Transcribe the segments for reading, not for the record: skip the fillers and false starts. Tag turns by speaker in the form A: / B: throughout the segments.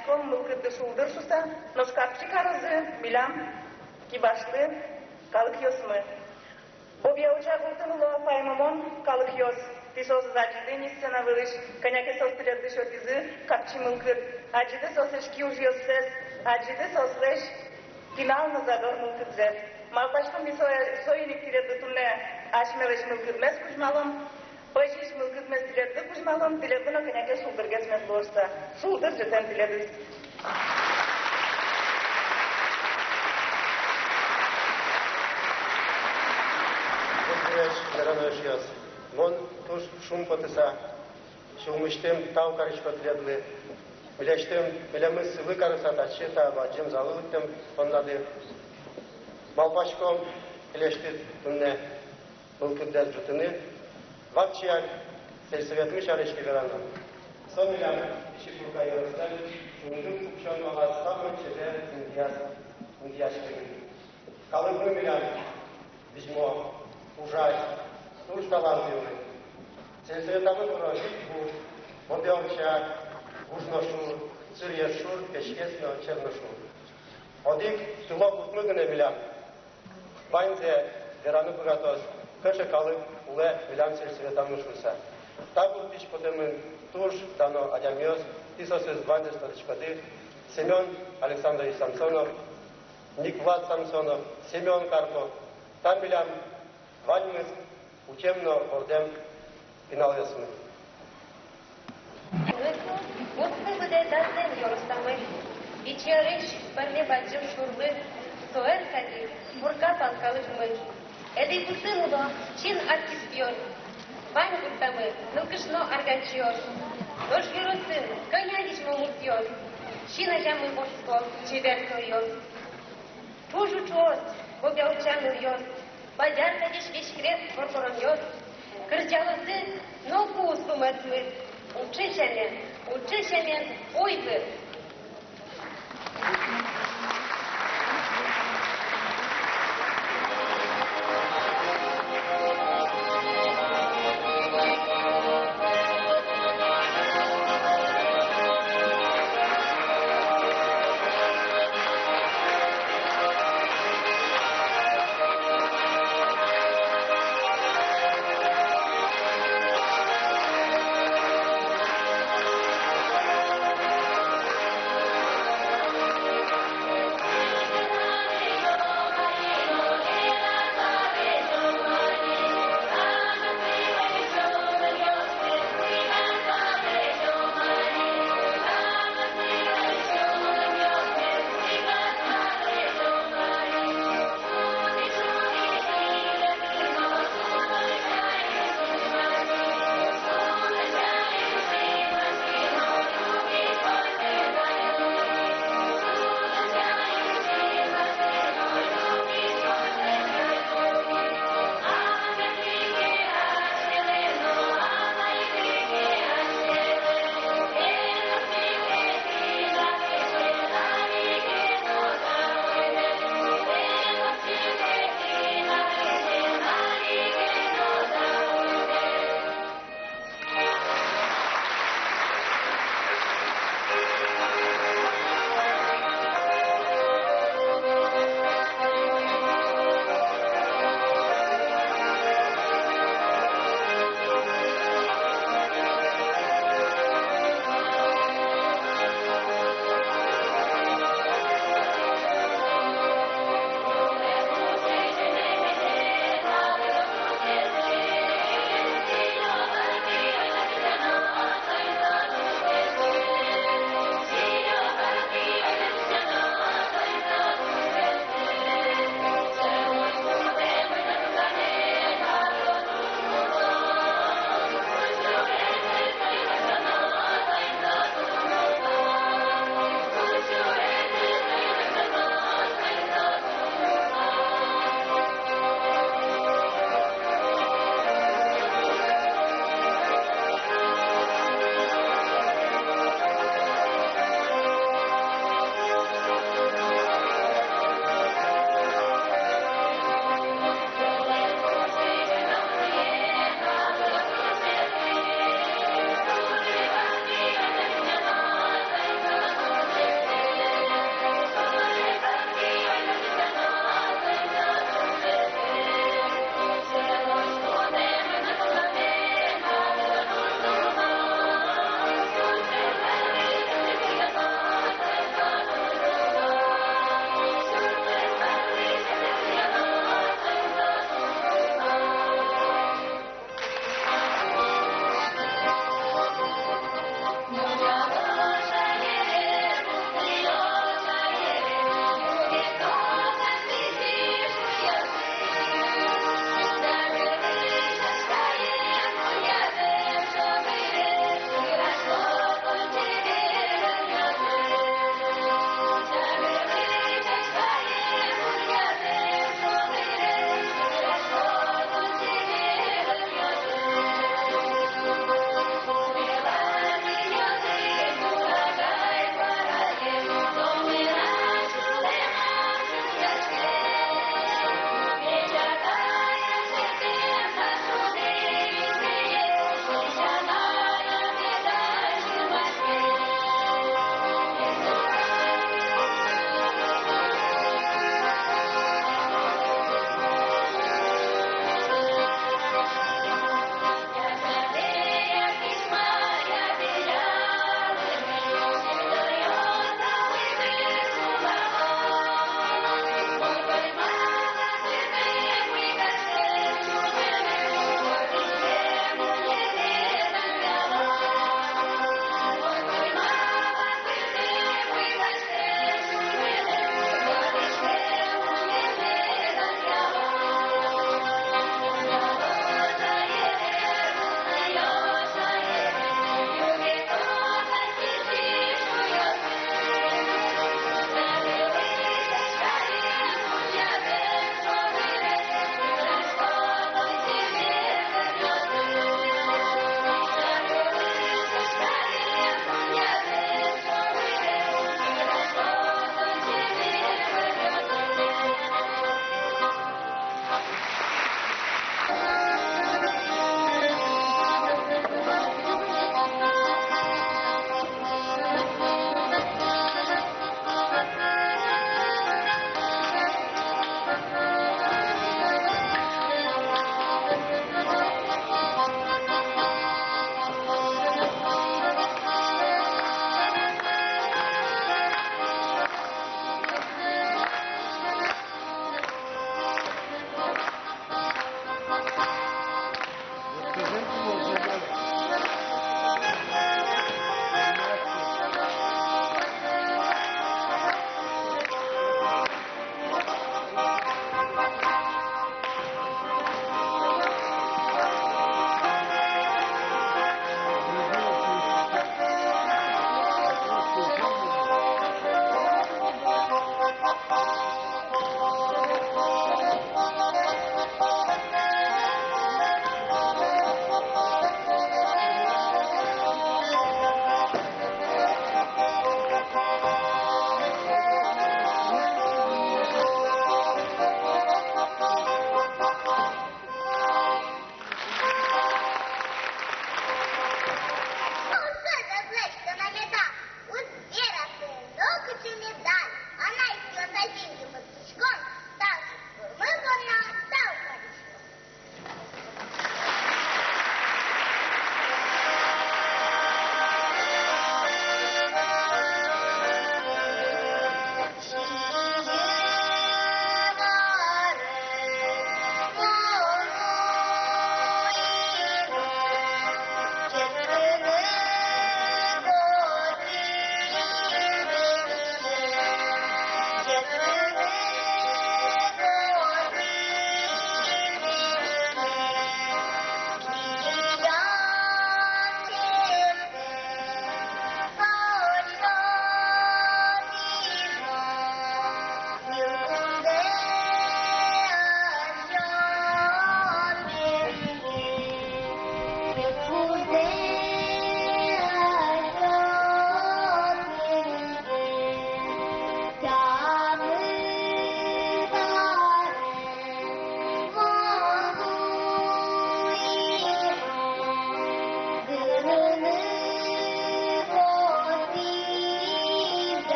A: Ачком мылкыдды шулдыр шуса, но шкапчи карызы, милям, кибашты, калык ёсмы. Обя учагултын ло паймамон, калык ёс. Тишос зачиды нисцена вылыш, коняки состырят дышот изы, капчи мылкыд. Ачиды сосышки уж ёссес, ачиды сослеш, финал на задор мылкыдзет. Малпашком би соиник тиредды тунне ашмелеш мылкыдмес кужмалом, Пășiși mâncât mă stiledă cu șmalom, stiledă nu că ne-a șulbărgăți mă slorsa. Șuldăr ce te-am stiledă.
B: Mulțumesc, Veranoș Ios. Mon tuș șum pătăsa și umăștem tau care și pătledle. Mileștem, milemâs săvă care s-a taceta, bagem zalătem, până de malpașcom, mileștit până mâncât de ajutăne. Вакчиак, сельсовет мишаречки верана. Сомилям, ищи пурка yorostan, шундук купшон малас самый чеде индияшки. Калыгны милям, бижмо, ужай, туш талантливый. Сельсоветамы прожит бур, мобелчак, гужношур, цирьешур, пешкесно, черношур. Одик, тулок утмыгыны милям. Ванзе, верану пыгатос, Кășă cală ule milam sельсоветам ушуса. Такут пич потемын туш дано адямиос тисосес двадцать статичкады Семен Александрович Самсонов, Ник Влад Самсонов, Семен Карпов. Там милям ваньмыз учебно ордем финал ясмы.
C: Вот мы буде даден yorostamы. Вечериш парле баджим шурлы. Соэр кади бурка палкалыжмы. Эдей бутыло, чин артистьор. Вань гуртамы, нылкышно арганчиор. Дош юросын, конянич момутьор. Шина жамы боско, чеверкойор. Чужу чоз, бобялчаныр йор. Базар кадиш вешкрет, коркорон йор. Кырджалысы, ногу суматмы. Учишамен, ойбы.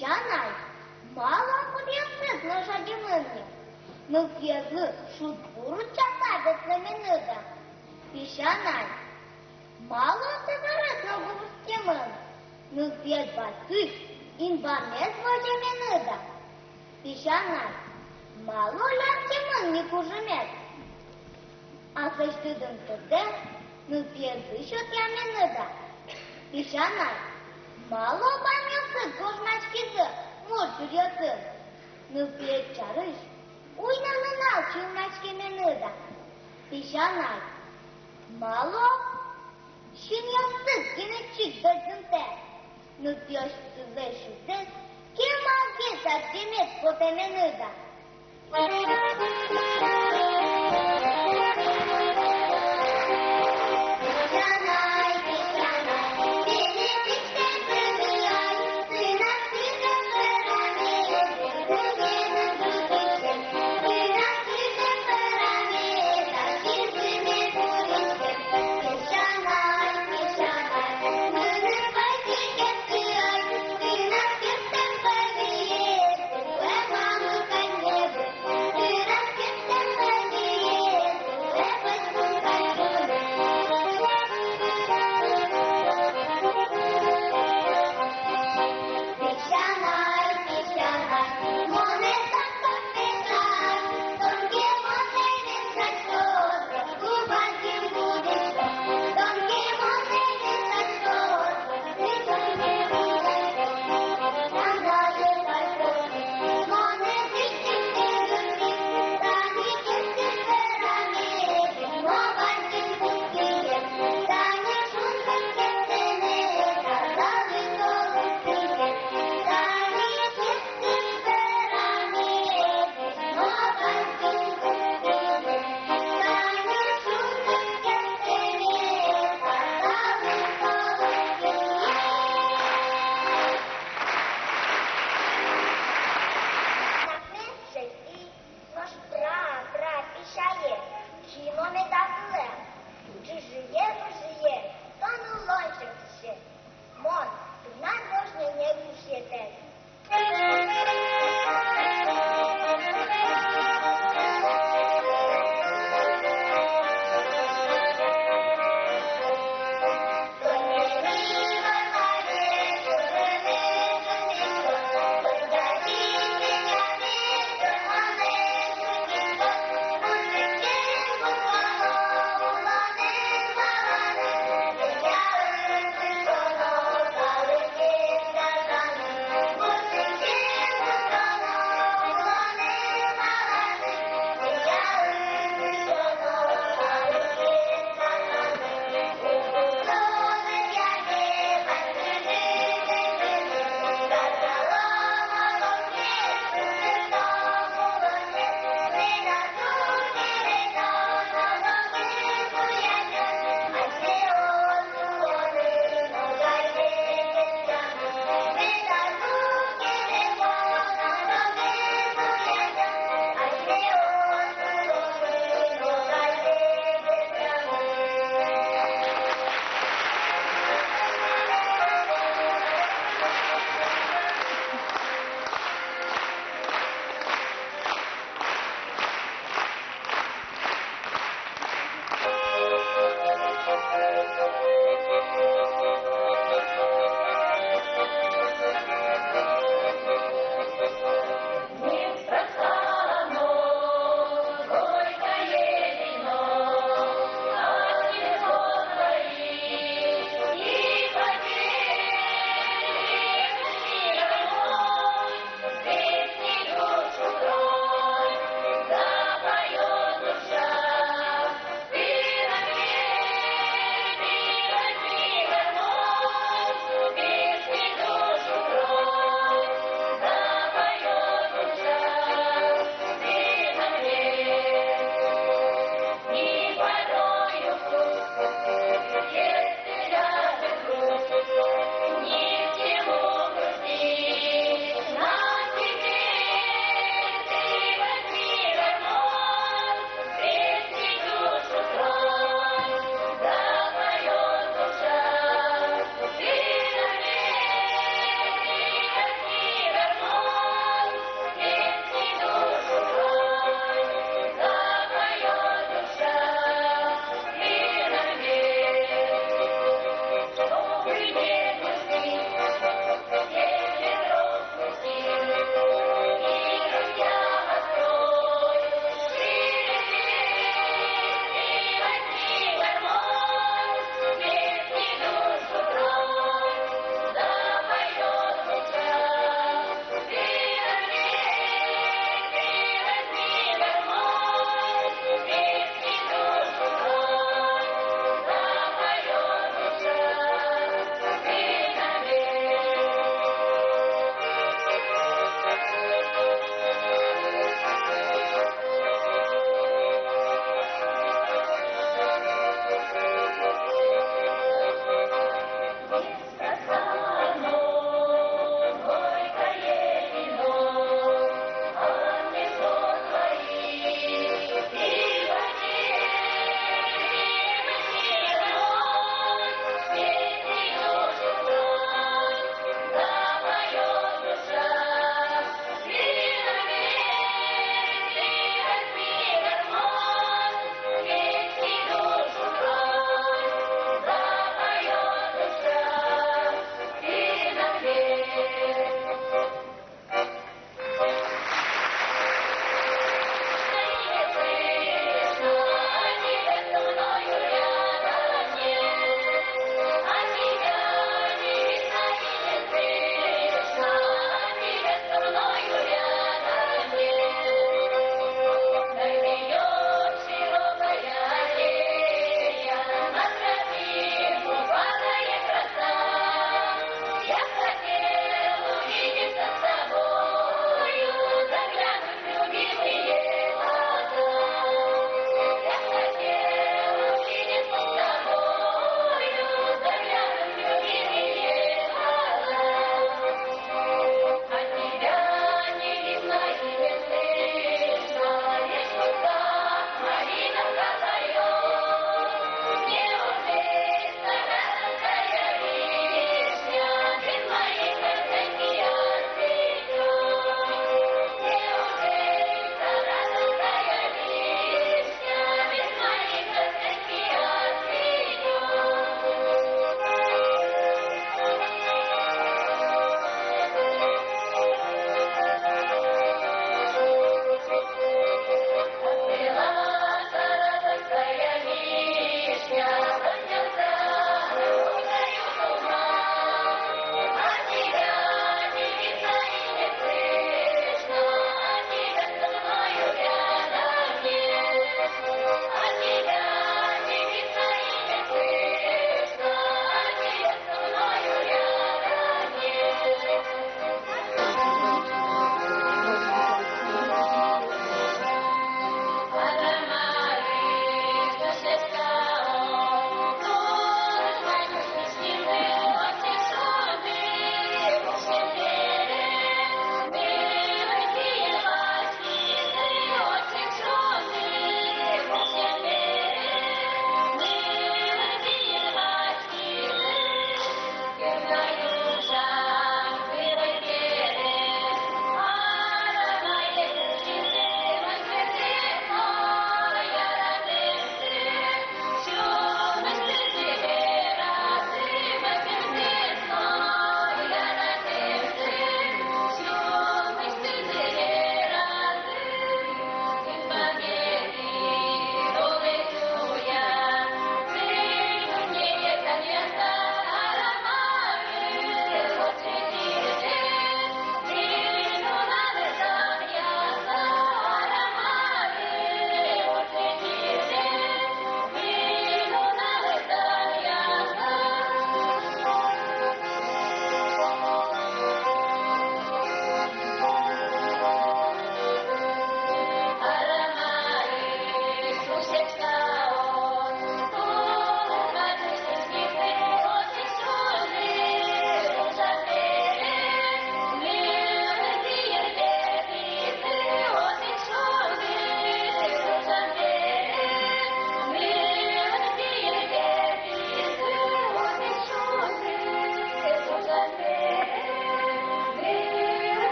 D: Песчаной, мало подъехать лошади мыльни, но пьезы шутбуру чападет на минута. Песчаной, мало сигарет на губуске мыл, но пьет басы, инбанет вожа минута. Песчаной, мало лярки мыльни кужемет. А сочтудым туде, но пьезы шут я минута. Песчаной, мало банился гожмачки за, муж придется. Ну, пьет чарыш, уй налынал чумачки минута. Песчаной, мало шиньясы генетчик дождынте. Ну, пьешь за шутес, кем агент отдемет поте минута.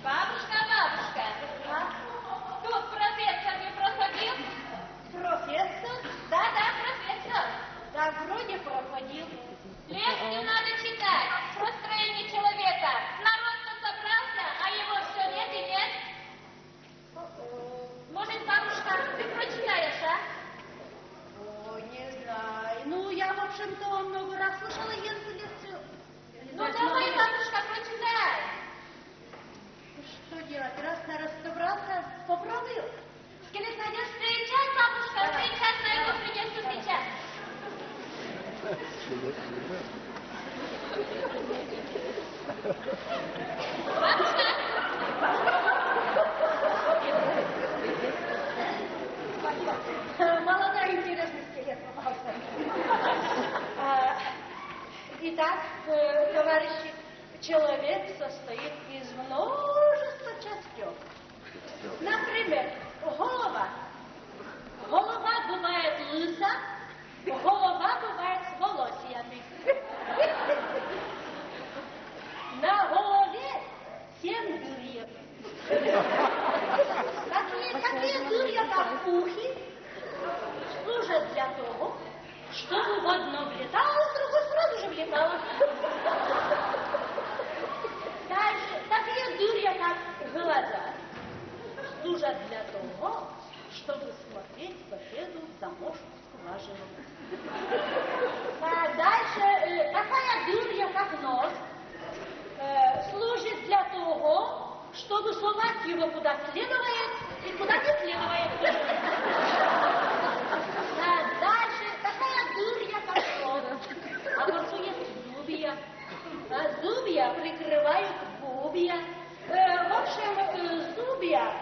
C: Бабушка, бабушка, тут профессор не проходил?
D: Профессор?
C: Да-да, профессор.
D: Да, вроде проходил.
C: Лекцию надо читать. Про строение человека. Народ-то собрался, а его все нет и нет. Может, бабушка, ты прочитаешь, а?
D: О, не знаю. Ну, я, в общем-то, много раз слышала эту лекцию.
C: Ну, давай, бабушка, прочитай.
D: Что делать? Раз на раз собрался, попробую.
C: Скелет найдешь? Встречать, бабушка, встречать, на его придется встречать.
D: Молодой интересный скелет попался. Итак, товарищи, человек состоит из множества частей. Например, голова. Голова бывает лыса, голова бывает с волосьями. На голове 7 дырьев. Такие дырья, как ухи, служат для того, чтобы в одно влетало, в другое сразу же влетало. Дальше, такие дырья, как глаза, служат для того, чтобы смотреть соседу в замочную скважину. А дальше, такая дырья, как нос, служит для того, чтобы совать его куда следует и куда не следует. А дальше, такая дырья, как нос, образует зубья. А зубья прикрывают губья. В общем, зубья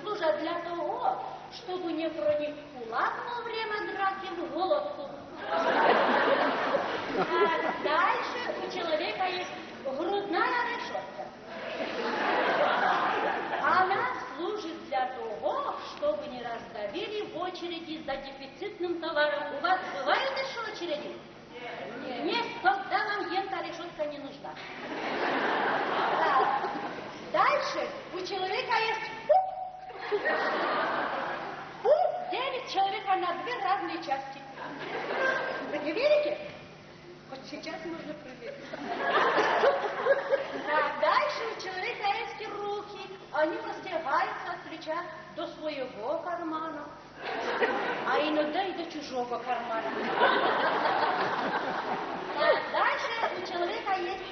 D: служат для того, чтобы не проник кулак во время драки в глотку. А дальше у человека есть грудная решетка. Она служит для того, чтобы не раздавили в очереди за дефицитным товаром. У вас бывают еще очереди? Нет, тогда вам эта решетка не нужна. Да. Дальше у человека есть пуп. Пуп делит человека на 2 разные части. Вы не верите? Вот сейчас можно проверить. А дальше у человека есть руки. Они простягаются от плеча до своего кармана, а иногда и до чужого кармана. А дальше у человека есть...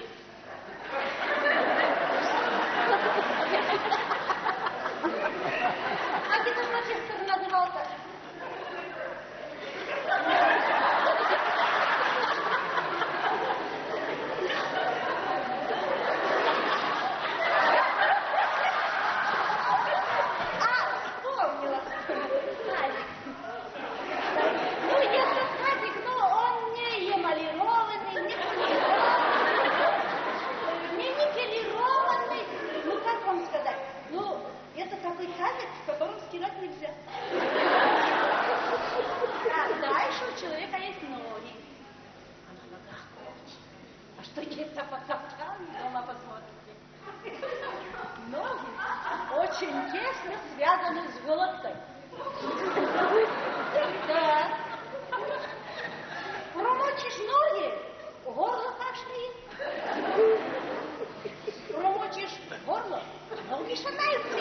D: Как это профессор назывался? Вспомнила. Тазик. Ну, этот тазик, но он не эмалированный, не полированный, не никелированный. Ну, как вам сказать? Ну, это такой тазик, в котором стирать нельзя. А дальше у человека есть ноги. А на ногах очень. А что есть по каптану, дома посмотрите. Ноги очень тесно связаны с глоткой. Да. Промочишь ноги, горло кашляет. Промочишь горло, ноги шатаются.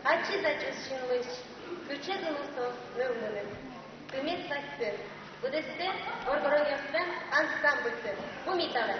C: Acı da çalışılmış, güçe dolusu növmünün. Ümit saçsın, bu deste orgoroyasın, ansambılsın. Bu mitalı.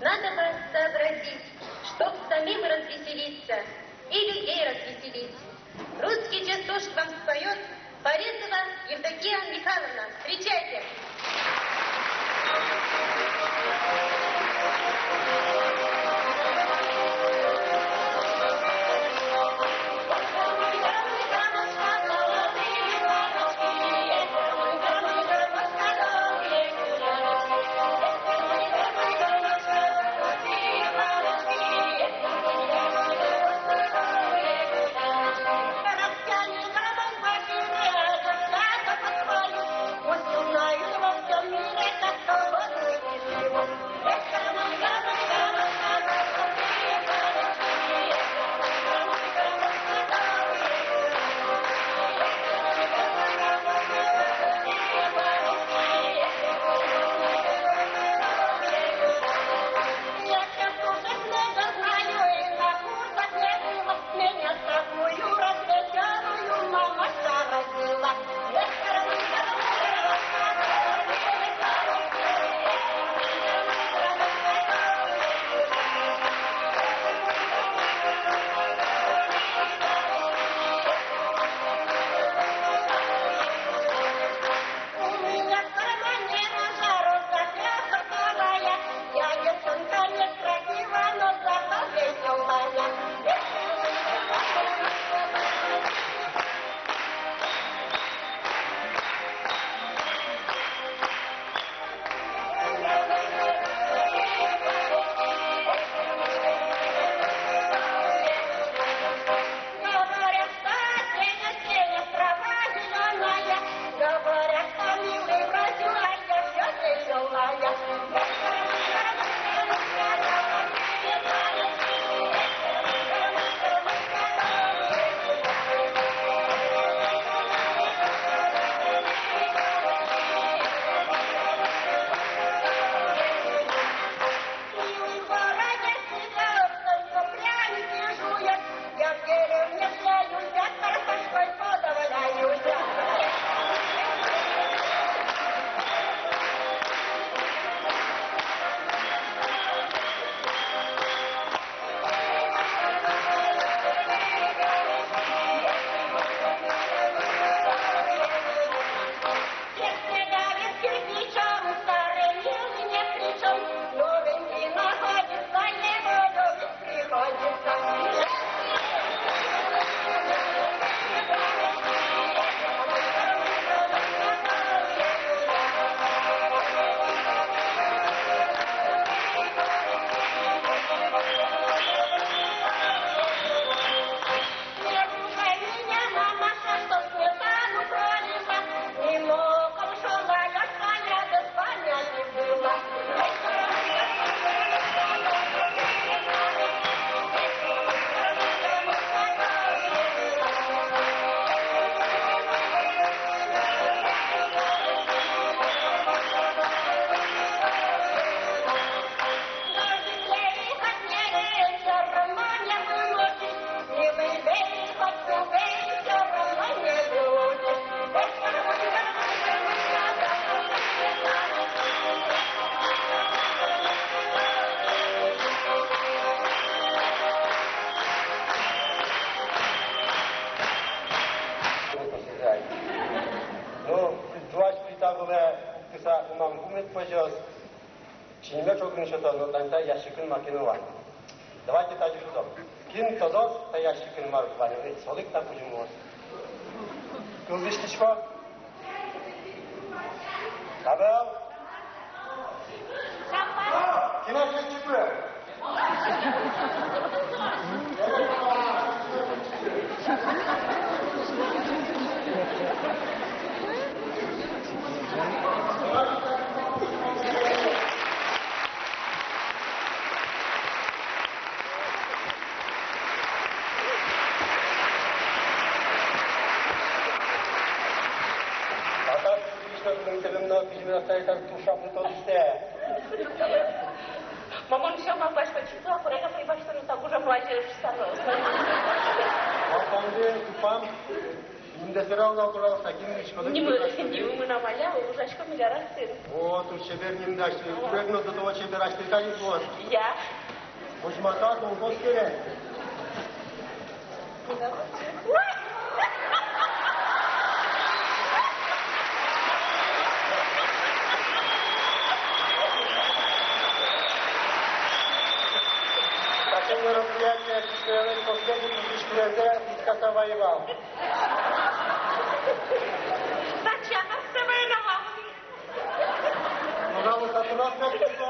E: Надо бы сообразить, чтоб самим развеселиться и людей развеселить. Русский частушек вам споет Порезова Евдокия Михайловна. Встречайте!
B: по jos. Чиниме чокун шото, но танта ящикын макину ван. Давайте таджи шутом. Кин тодос, та ящикын марк ван. Солик та пужим вос. Кылдыштышко? Кабел? Кина шетчикме?
A: Мамон все мог башка читал, а курага прибавь, что не так уже плачешь в старую. Не мы намаляли, ужачка миллиард сын.
B: Вот, у тебя не дашь, прыгнул до того, что дашь, ты не вот.
A: Я?
B: Пусть мотать, он после. Такое мероприятие, что последний дискуренте из кота воевал.
A: Зачем ты воевал?
B: Пожалуйста, у нас как-то